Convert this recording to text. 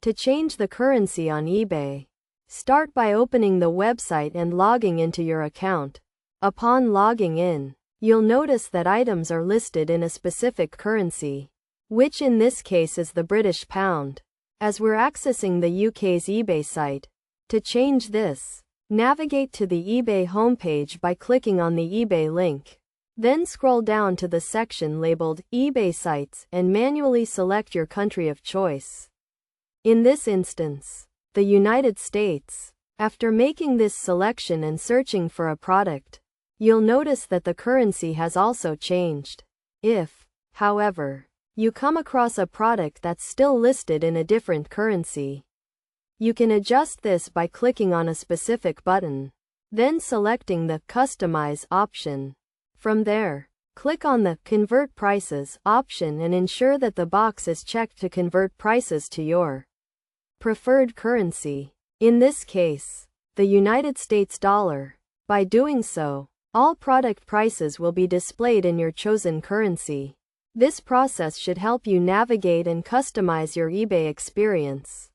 To change the currency on eBay, start by opening the website and logging into your account. Upon logging in, you'll notice that items are listed in a specific currency, which in this case is the British pound, as we're accessing the UK's eBay site. To change this, navigate to the eBay homepage by clicking on the eBay link. Then scroll down to the section labeled eBay Sites and manually select your country of choice. In this instance, the United States. After making this selection and searching for a product, you'll notice that the currency has also changed. If, however, you come across a product that's still listed in a different currency, you can adjust this by clicking on a specific button, then selecting the Customize option. From there, click on the Convert Prices option and ensure that the box is checked to convert prices to your preferred currency. In this case, the United States dollar. By doing so, all product prices will be displayed in your chosen currency. This process should help you navigate and customize your eBay experience.